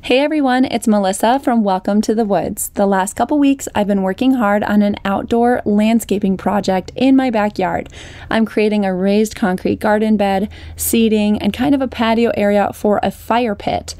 Hey everyone, it's Melissa from Welcome to the Woods. The last couple weeks I've been working hard on an outdoor landscaping project in my backyard. I'm creating a raised concrete garden bed, seating, and kind of a patio area for a fire pit.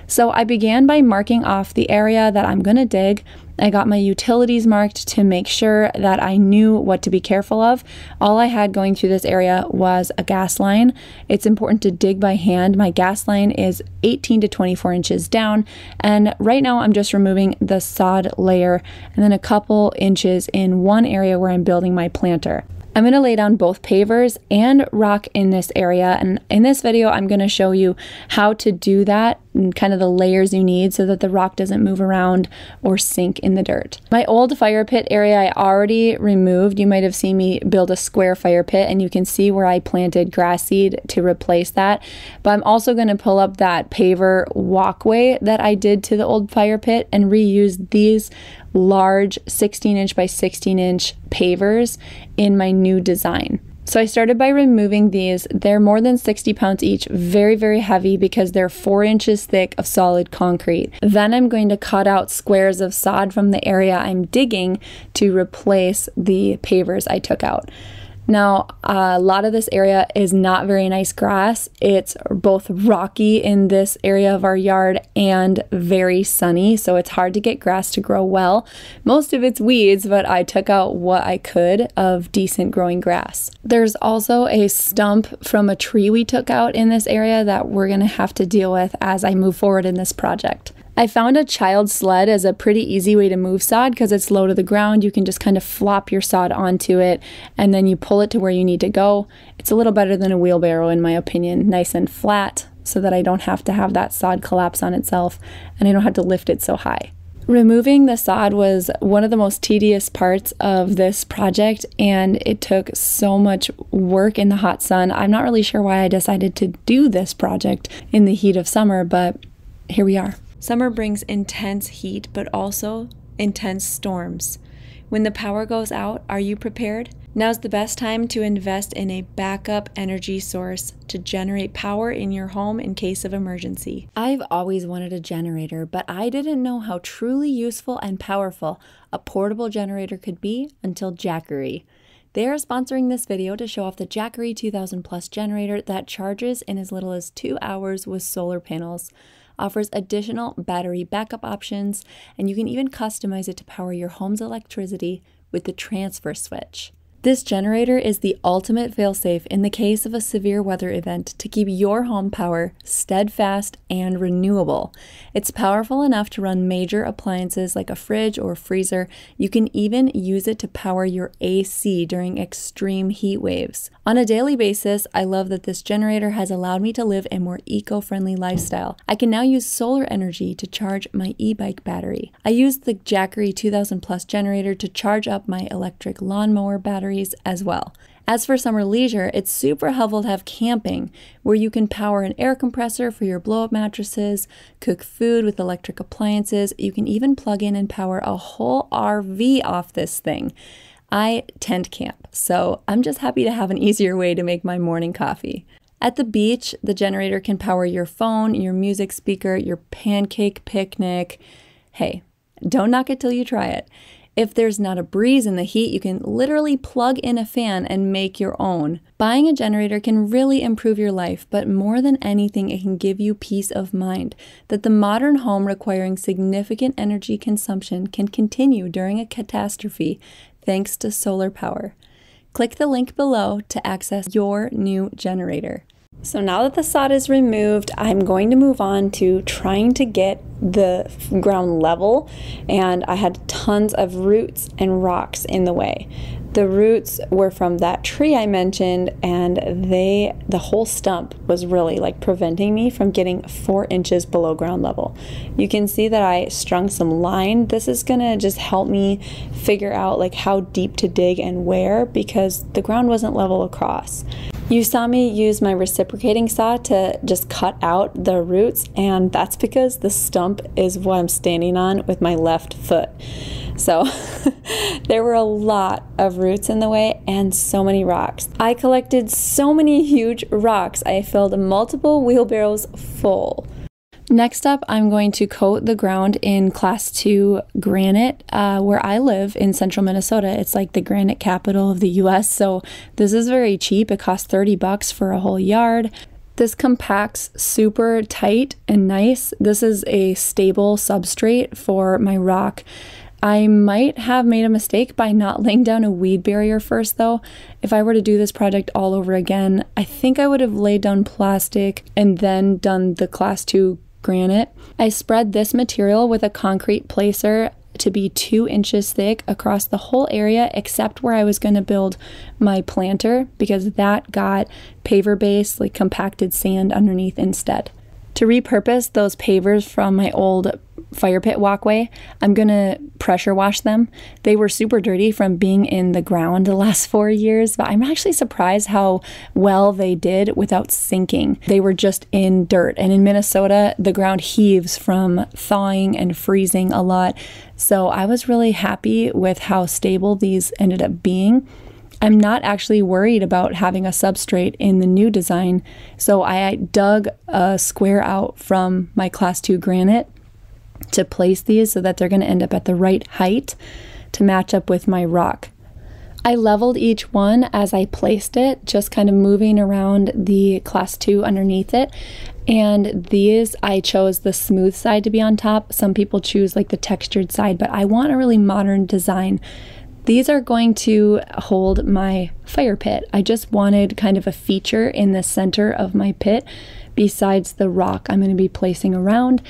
So I began by marking off the area that I'm gonna dig. I got my utilities marked to make sure that I knew what to be careful of. All I had going through this area was a gas line. It's important to dig by hand. My gas line is 18 to 24 inches down, and right now I'm just removing the sod layer and then a couple inches in one area where I'm building my planter. I'm going to lay down both pavers and rock in this area, and in this video I'm going to show you how to do that and kind of the layers you need so that the rock doesn't move around or sink in the dirt. My old fire pit area I already removed. You might have seen me build a square fire pit, and you can see where I planted grass seed to replace that. But I'm also going to pull up that paver walkway that I did to the old fire pit and reuse these large 16-inch by 16-inch pavers in my new design. So I started by removing these. They're more than 60 pounds each, very, very heavy because they're 4 inches thick of solid concrete. Then I'm going to cut out squares of sod from the area I'm digging to replace the pavers I took out. Now, a lot of this area is not very nice grass. It's both rocky in this area of our yard and very sunny, so it's hard to get grass to grow well. Most of it's weeds, but I took out what I could of decent growing grass. There's also a stump from a tree we took out in this area that we're gonna have to deal with as I move forward in this project. I found a child sled as a pretty easy way to move sod because it's low to the ground. You can just kind of flop your sod onto it and then you pull it to where you need to go. It's a little better than a wheelbarrow in my opinion, nice and flat so that I don't have to have that sod collapse on itself and I don't have to lift it so high. Removing the sod was one of the most tedious parts of this project, and it took so much work in the hot sun. I'm not really sure why I decided to do this project in the heat of summer, but here we are. Summer brings intense heat, but also intense storms. When the power goes out, are you prepared? Now's the best time to invest in a backup energy source to generate power in your home in case of emergency. I've always wanted a generator, but I didn't know how truly useful and powerful a portable generator could be until Geo-Grid. They are sponsoring this video to show off the Geo-Grid 2000 Plus generator that charges in as little as 2 hours with solar panels, offers additional battery backup options, and you can even customize it to power your home's electricity with the transfer switch. This generator is the ultimate failsafe in the case of a severe weather event to keep your home power steadfast and renewable. It's powerful enough to run major appliances like a fridge or freezer. You can even use it to power your AC during extreme heat waves. On a daily basis, I love that this generator has allowed me to live a more eco-friendly lifestyle. I can now use solar energy to charge my e-bike battery. I used the Geo-Grid 2000 Plus generator to charge up my electric lawnmower battery as well. As for summer leisure, it's super helpful to have camping, where you can power an air compressor for your blow-up mattresses, cook food with electric appliances. You can even plug in and power a whole RV off this thing. I tent camp, so I'm just happy to have an easier way to make my morning coffee. At the beach, the generator can power your phone, your music speaker, your pancake picnic. Hey, don't knock it till you try it. If there's not a breeze in the heat, you can literally plug in a fan and make your own. Buying a generator can really improve your life, but more than anything, it can give you peace of mind that the modern home requiring significant energy consumption can continue during a catastrophe thanks to solar power. Click the link below to access your new generator. So now that the sod is removed, I'm going to move on to trying to get the ground level, and I had tons of roots and rocks in the way. The roots were from that tree I mentioned, and the whole stump was really like preventing me from getting 4 inches below ground level. You can see that I strung some line. This is gonna just help me figure out like how deep to dig and where, because the ground wasn't level across. You saw me use my reciprocating saw to just cut out the roots, and that's because the stump is what I'm standing on with my left foot. So there were a lot of roots in the way and so many rocks. I collected so many huge rocks. I filled multiple wheelbarrows full. Next up, I'm going to coat the ground in Class 2 granite where I live in central Minnesota. It's like the granite capital of the US, so this is very cheap. It costs $30 for a whole yard. This compacts super tight and nice. This is a stable substrate for my rock. I might have made a mistake by not laying down a weed barrier first though. If I were to do this project all over again, I think I would have laid down plastic and then done the Class 2 granite. I spread this material with a concrete placer to be 2 inches thick across the whole area except where I was going to build my planter, because that got paver base, like compacted sand underneath instead. To repurpose those pavers from my old fire pit walkway, I'm gonna pressure wash them. They were super dirty from being in the ground the last 4 years, but I'm actually surprised how well they did without sinking. They were just in dirt, and in Minnesota, the ground heaves from thawing and freezing a lot. So I was really happy with how stable these ended up being. I'm not actually worried about having a substrate in the new design, so I dug a square out from my Class 2 granite to place these so that they're going to end up at the right height to match up with my rock. I leveled each one as I placed it, just kind of moving around the Class 2 underneath it. And these, I chose the smooth side to be on top. Some people choose like the textured side, but I want a really modern design. These are going to hold my fire pit. I just wanted kind of a feature in the center of my pit besides the rock I'm going to be placing around.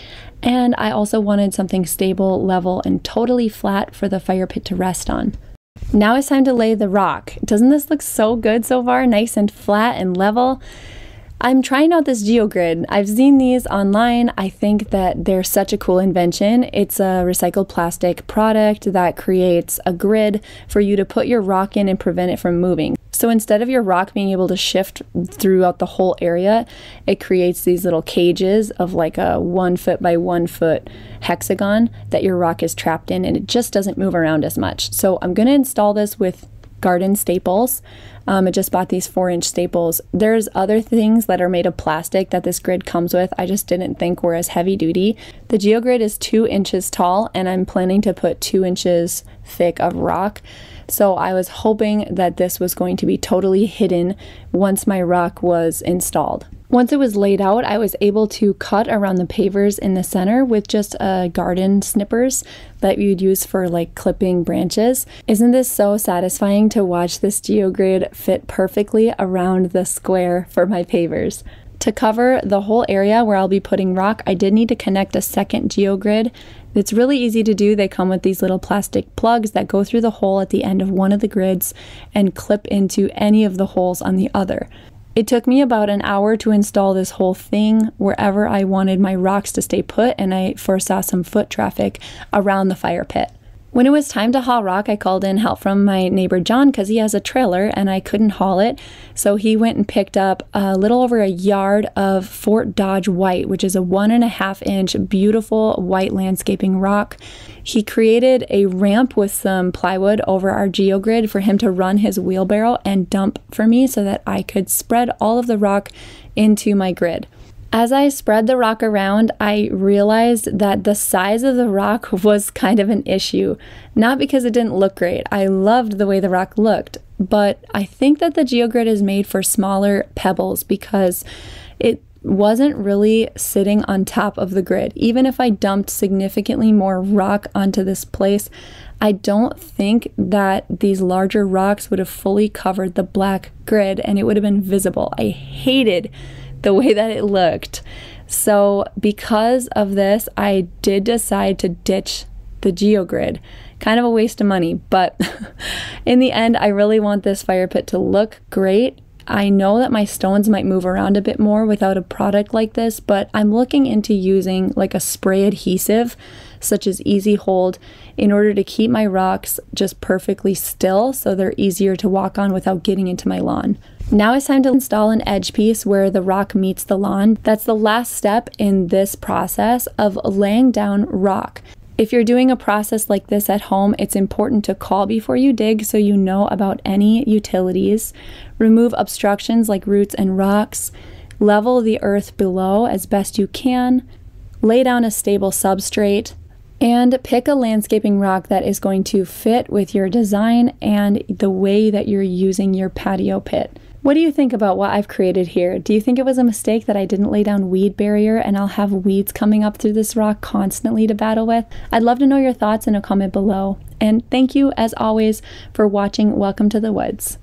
And I also wanted something stable, level, and totally flat for the fire pit to rest on. Now it's time to lay the rock. Doesn't this look so good so far? Nice and flat and level. I'm trying out this GeoGrid. I've seen these online. I think that they're such a cool invention. It's a recycled plastic product that creates a grid for you to put your rock in and prevent it from moving. So instead of your rock being able to shift throughout the whole area, it creates these little cages of like a 1 foot by 1 foot hexagon that your rock is trapped in, and it just doesn't move around as much. So I'm going to install this with garden staples. I just bought these 4-inch staples. There's other things that are made of plastic that this grid comes with. I just didn't think were as heavy duty. The GeoGrid is 2 inches tall, and I'm planning to put 2 inches thick of rock. So I was hoping that this was going to be totally hidden once my rock was installed. Once it was laid out, I was able to cut around the pavers in the center with just garden snippers that you'd use for like clipping branches. Isn't this so satisfying to watch this GeoGrid fit perfectly around the square for my pavers? To cover the whole area where I'll be putting rock, I did need to connect a second GeoGrid. It's really easy to do. They come with these little plastic plugs that go through the hole at the end of one of the grids and clip into any of the holes on the other. It took me about an hour to install this whole thing wherever I wanted my rocks to stay put, and I foresaw some foot traffic around the fire pit. When it was time to haul rock, I called in help from my neighbor John because he has a trailer and I couldn't haul it. So he went and picked up a little over a yard of Fort Dodge white, which is a 1.5 inch beautiful white landscaping rock. He created a ramp with some plywood over our GeoGrid for him to run his wheelbarrow and dump for me so that I could spread all of the rock into my grid. As I spread the rock around, I realized that the size of the rock was kind of an issue. Not because it didn't look great. I loved the way the rock looked, but I think that the GeoGrid is made for smaller pebbles because it wasn't really sitting on top of the grid. Even if I dumped significantly more rock onto this place, I don't think that these larger rocks would have fully covered the black grid and it would have been visible. I hated the way that it looked. So because of this, I did decide to ditch the GeoGrid. Kind of a waste of money, but in the end, I really want this fire pit to look great. I know that my stones might move around a bit more without a product like this, but I'm looking into using like a spray adhesive, such as Easy Hold, in order to keep my rocks just perfectly still so they're easier to walk on without getting into my lawn. Now it's time to install an edge piece where the rock meets the lawn. That's the last step in this process of laying down rock. If you're doing a process like this at home, it's important to call before you dig so you know about any utilities, remove obstructions like roots and rocks, level the earth below as best you can, lay down a stable substrate, and pick a landscaping rock that is going to fit with your design and the way that you're using your patio pit. What do you think about what I've created here? Do you think it was a mistake that I didn't lay down weed barrier and I'll have weeds coming up through this rock constantly to battle with? I'd love to know your thoughts in a comment below. And thank you, as always, for watching Welcome to the Woods.